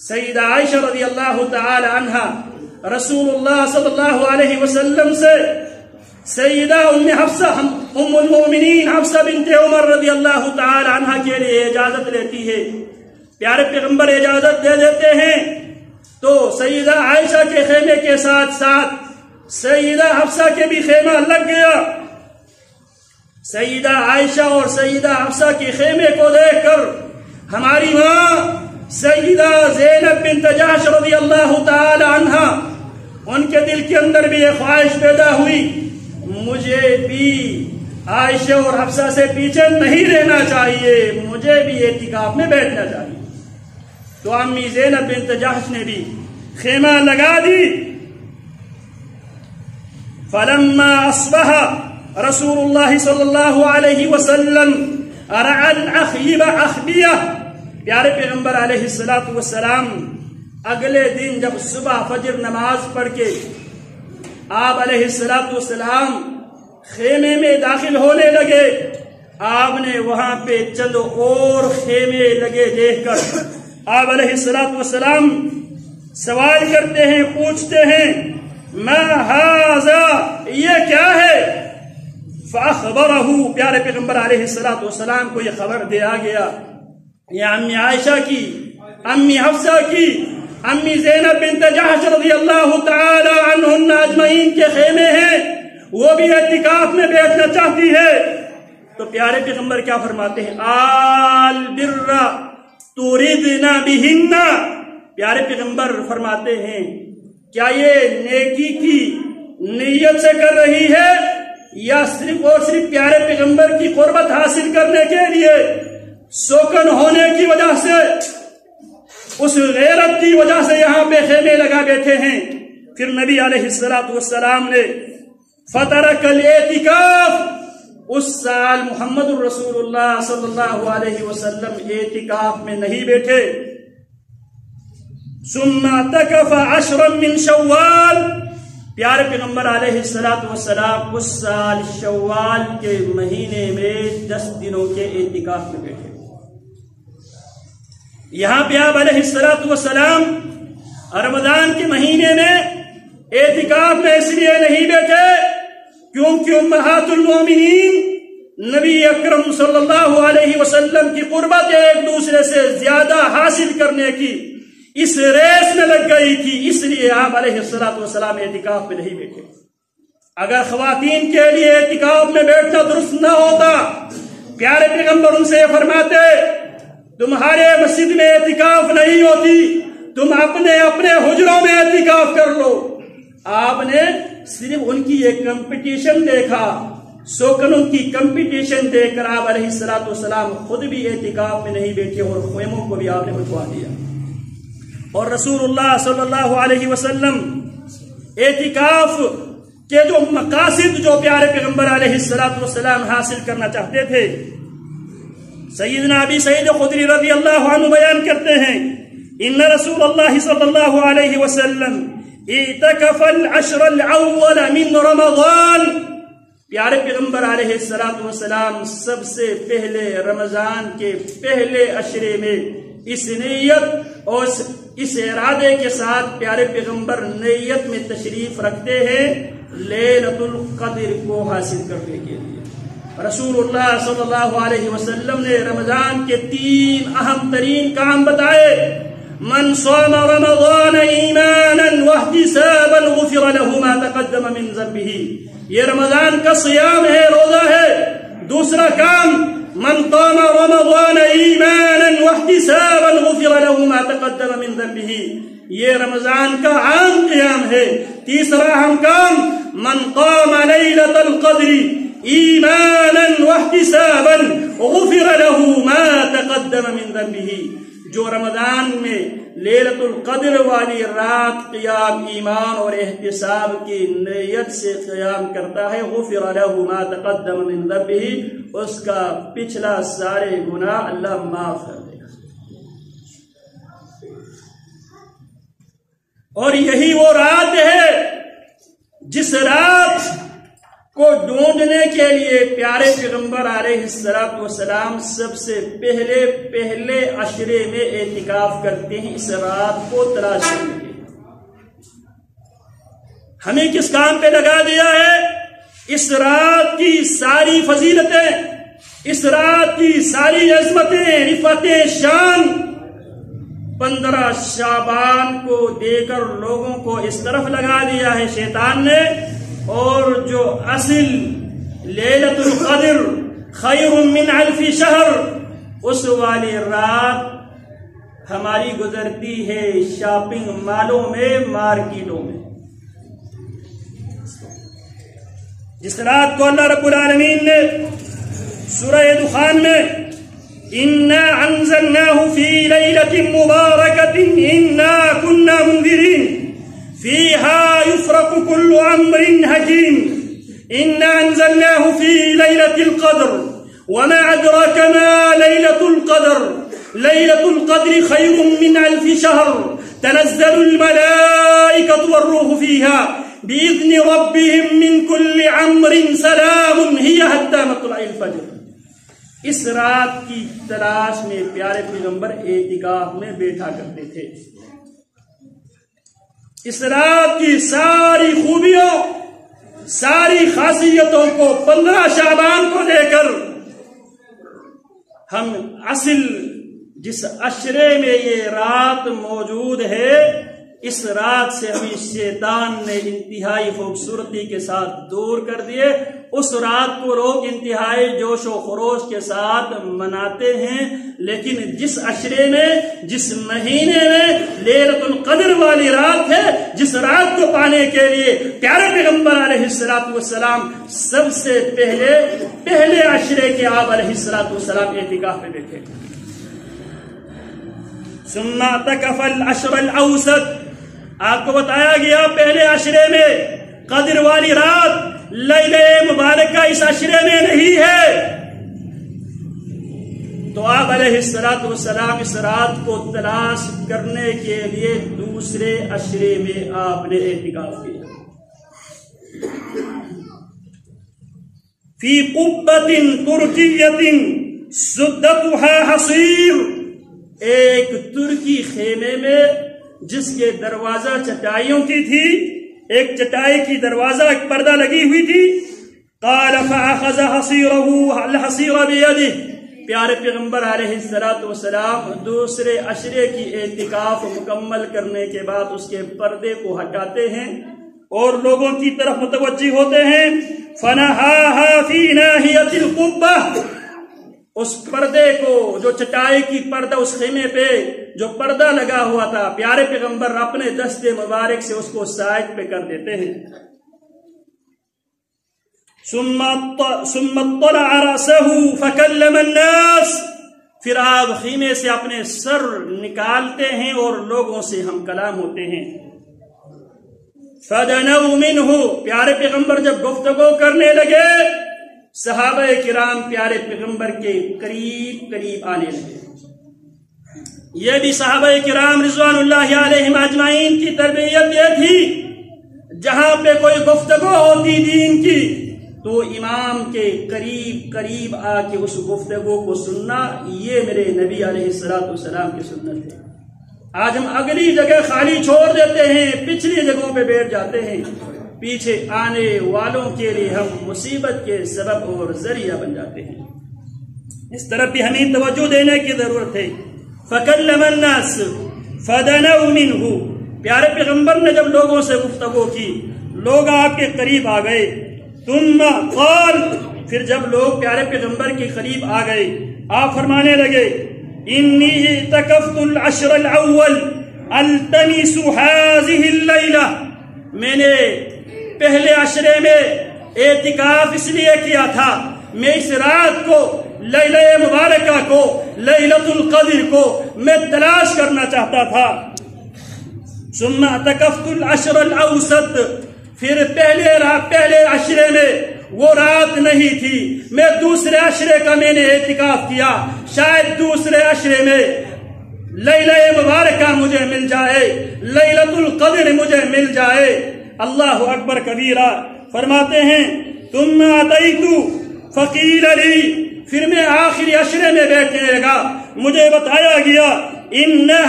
سیدہ عائشہ رضی اللہ تعالی عنہا رسول اللہ صلی اللہ علیہ وسلم سے سیدہ ام المؤمنین حفصہ بنت عمر رضی اللہ تعالی عنہا کے لیے اجازت لیتی ہے. پیارے پیغمبر اجازت دے دیتے ہیں تو سیدہ عائشہ کے خیمے کے ساتھ ساتھ سیدہ حفصہ کے بھی خیمہ لگ گیا. سیدہ عائشہ اور سیدہ حفصہ کے خیمے کو دیکھ کر ہماری ماں سیدہ زینب بنت جحش رضی اللہ تعالی عنہا ان کے دل کے اندر بھی ایک خواہش پیدا ہوئی، مجھے بھی عائشہ اور حفصہ سے پیچھے نہیں رہنا چاہیے، مجھے بھی اعتکاف میں بیٹھنا چاہیے. تو امی زینب بنت جحش نے بھی خیمہ لگا دی. فلما اصبح رسول اللہ صلی اللہ علیہ وسلم رعى الاخیب اخبیہ. پیارے پیغمبر علیہ السلام اگلے دن جب صبح فجر نماز پڑھ کے آپ علیہ السلام خیمے میں داخل ہونے لگے، آپ نے وہاں پہ چند اور خیمے لگے دیکھ کر آپ علیہ السلام سوال کرتے ہیں، پوچھتے ہیں ما ھذا، یہ کیا ہے؟ فاخبرہ، پیارے پیغمبر علیہ السلام کو یہ خبر دیا گیا، یہ امی عائشہ کی، امی حفصہ کی، امی زینب بنت جحش رضی اللہ تعالی عنہن اجمعین کے خیمے ہیں، وہ بھی اعتکاف میں بیٹھنا چاہتی ہے. تو پیارے پیغمبر کیا فرماتے ہیں؟ آل بر تردن بہن. پیارے پیغمبر فرماتے ہیں کیا یہ نیکی کی نیت سے کر رہی ہے یا صرف اور صرف پیارے پیغمبر کی قربت حاصل کرنے کے لیے، سوکن ہونے کی وجہ سے، اس غیرت کی وجہ سے یہاں پہ خیمے لگا بیٹھے ہیں؟ پھر نبی علیہ السلام نے فترک الاعتکاف، اس سال محمد الرسول اللہ صلی اللہ علیہ وسلم اعتکاف میں نہیں بیٹھے. ثم اعتکف 10 من شوال. پیارے پیغمبر علیہ السلام اس سال شوال کے مہینے میں 10 دنوں کے اعتکاف میں بیٹھے. یہاں پہ آپ علیہ السلام رمضان کے مہینے میں اعتکاف میں اس لیے نہیں بیٹھے کیونکہ امہات المومنین نبی اکرم صلی اللہ علیہ وسلم کی قربت ایک دوسرے سے زیادہ حاصل کرنے کی اس ریس میں لگ گئی تھی، اس لیے آپ علیہ السلام اعتکاف میں نہیں بیٹھے. اگر خواتین کے لیے اعتکاف میں بیٹھنا درست نہ ہوتا، پیارے پیغمبر ان سے فرماتے تمہارے مسجد میں اعتکاف نہیں ہوتی، تم اپنے حجروں میں اعتکاف کر لو. آپ نے صرف ان کی ایک کمپٹیشن دیکھا، سوکنوں کی کمپٹیشن دیکھ کر آپ علیہ السلام خود بھی اعتکاف میں نہیں بیٹھے اور خیموں کو بھی آپ نے بٹوا دیا. اور رسول اللہ صلی اللہ علیہ وسلم اعتکاف کے جو مقاصد جو پیارے پیغمبر علیہ السلام حاصل کرنا چاہتے تھے، سیدنا ابی سعید خدری رضی اللہ عنہ بیان کرتے ہیں ان رسول اللہ صلی اللہ علیہ وسلم اعتکف العشر الاول من رمضان. پیارے پیغمبر علیہ السلام سب سے پہلے رمضان کے پہلے عشرے میں اس نیت اور اس ارادے کے ساتھ پیارے پیغمبر نیت میں تشریف رکھتے ہیں لیلۃ القدر کو حاصل کرنے کے لیے. رسول اللہ صلی اللہ علیہ وسلم نے رمضان کے 3 اہم ترین کام بتائے. من صام رمضان ایمانا واحتسابا غفر له ما تقدم من ذنبه. یہ رمضان کا صیام ہے، روزہ ہے. دوسرا کام من قام رمضان ایمانا واحتسابا غفر له ما تقدم من ذنبه. یہ رمضان کا عام قیام ہے. تیسرا اہم کام من قام لیلۃ القدر ایمانا واحتسابا غفر له ما تقدم من ذنبه. جو رمضان میں لیلۃ القدر والی رات قیام ایمان اور احتساب کی نیت سے قیام کرتا ہے، غفر له ما تقدم من ذنبه، اس کا پچھلا سارے گناہ اللہ معاف کر دے گا. اور یہی وہ رات ہے جس رات کو ڈھونڈنے کے لیے پیارے پیغمبر علیہ السلام سب سے پہلے عشرے میں اعتکاف کرتے ہیں، اس رات کو تلاش کرنے کے لیے۔ ہمیں کس کام پہ لگا دیا ہے؟ اس رات کی ساری فضیلتیں، اس رات کی ساری عظمتیں، رفعتیں، شان 15 شعبان کو دے کر لوگوں کو اس طرف لگا دیا ہے شیطان نے، اور جو اصل لیلۃ القدر خیر من الف شہر، اس والی رات ہماری گزرتی ہے شاپنگ مالوں میں، مارکیٹوں میں۔ جس رات کو اللہ رب العالمین نے سورہ دخان میں اِنَّا أَنزَلْنَاهُ فِي لَيْلَةٍ مُبَارَكَةٍ إِنَّا كُنَّا مُنذِرِينَ فِيهَا يُفْرَقُ كُلُّ أَمْرٍ حَكِيمٍ إِنَّا أَنزَلْنَاهُ فِي لَيْلَةِ الْقَدْرِ وَمَا أَدْرَاكَ مَا لَيْلَةُ الْقَدْرِ لَيْلَةُ الْقَدْرِ خَيْرٌ مِّنْ أَلْفِ شَهْرٍ تَنَزَّلُ الْمَلَائِكَةُ وَالرُّوحُ فِيهَا بِإِذْنِ رَبِّهِمْ مِنْ كُلِّ أَمْرٍ سَلَامٌ هِيَ حَتَّى مَطْلَعِ الْفَجْرِ۔ اس رات کی تلاش میں پیارے پیغمبر اعتکاف میں بیٹھا کرتے تھے۔ اس رات کی ساری خوبیوں، ساری خاصیتوں کو 15 شعبان کو لے کر ہم اصل جس عشرے میں یہ رات موجود ہے، اس رات سے ہمیں شیطان نے انتہائی خوبصورتی کے ساتھ دور کر دیے۔ اس رات کو لوگ انتہائی جوش و خروش کے ساتھ مناتے ہیں، لیکن جس عشرے میں، جس مہینے میں لیلۃ القدر والی رات ہے، جس رات کو پانے کے لیے پیارے پیغمبر علیہ السلام سب سے پہلے عشرے کے آپ علیہ السلام اعتکاف میں بیٹھے۔ ثم اعتکف العشر الاوسط، آپ کو بتایا گیا پہلے عشرے میں قدر والی رات، لیلہ مبارکہ اس عشرے میں نہیں ہے، تو آپ علیہ السلام اس رات کو تلاش کرنے کے لیے دوسرے عشرے میں آپ نے اعتکاف کیا۔ فی قبۃ ترکیۃ سدتها حصیر، ایک ترکی خیمے میں جس کے دروازہ چٹائیوں کی تھی، ایک چٹائی کی دروازہ ایک پردہ لگی ہوئی تھی۔ قال فاخذ حصیرہ الحصیر بیدہ، پیارے پیغمبر علیہ السلام دوسرے عشرے کی اعتکاف مکمل کرنے کے بعد اس کے پردے کو ہٹاتے ہیں اور لوگوں کی طرف متوجہ ہوتے ہیں۔ فنہاها فی ناحیۃ القبہ، اس پردے کو، جو چٹائی کی پردہ اس خیمے پہ جو پردہ لگا ہوا تھا، پیارے پیغمبر اپنے دست مبارک سے اس کو سائڈ پہ کر دیتے ہیں۔ ثم اطلع رأسه فكلم الناس، پھر آپ خیمے سے اپنے سر نکالتے ہیں اور لوگوں سے ہم کلام ہوتے ہیں۔ فدنوا منه، پیارے پیغمبر جب گفتگو کرنے لگے، صحابہ کرام پیارے پیغمبر کے قریب آنے لگے۔ یہ بھی صحابہ کرام رضوان اللہ علیہم اجمعین کی تربیت یہ تھی، جہاں پہ کوئی گفتگو ہوتی دین کی تو امام کے قریب آ کے اس گفتگو کو سننا، یہ میرے نبی علیہ السلام کی سنت ہے۔ آج ہم اگلی جگہ خالی چھوڑ دیتے ہیں، پچھلی جگہوں پہ بیٹھ جاتے ہیں، پیچھے آنے والوں کے لیے ہم مصیبت کے سبب اور ذریعہ بن جاتے ہیں۔ اس طرف بھی ہمیں توجہ دینے کی ضرورت ہے۔ فَكَلَّمَ النَّاسُ فَدَنَوْا مِنْهُ، پیارے پیغمبر نے جب لوگوں سے گفتگو کی، لوگ آپ کے قریب آ گئے۔ ثُمَّ قَالَ، پھر جب لوگ پیارے پیغمبر کے قریب آ گئے، آپ فرمانے لگے، إِنِّي اعْتَكَفْتُ الْعَشْرَ الْأَوَّلَ أَلْتَمِسُ هَٰذِهِ اللَّيْلَةَ، میں نے پہلے عشرے میں اعتکاف اس لیے کیا تھا، میں اس رات کو، لیلہ مبارکہ کو، لیلۃ القدر کو میں تلاش کرنا چاہتا تھا۔ ثم اعتکفت العشر الاوسط، پھر پہلے عشرے میں وہ رات نہیں تھی، میں دوسرے عشرے کا میں نے اعتکاف کیا، شاید دوسرے عشرے میں لیلہ مبارکہ مجھے مل جائے، لیلۃ القدر مجھے مل جائے۔ اللہ اکبر کبیرہ، فرماتے ہیں ثم اتیتو فقیل لی، پھر میں آخری عشرے میں بیٹھنے لگا، مجھے بتایا گیا انہا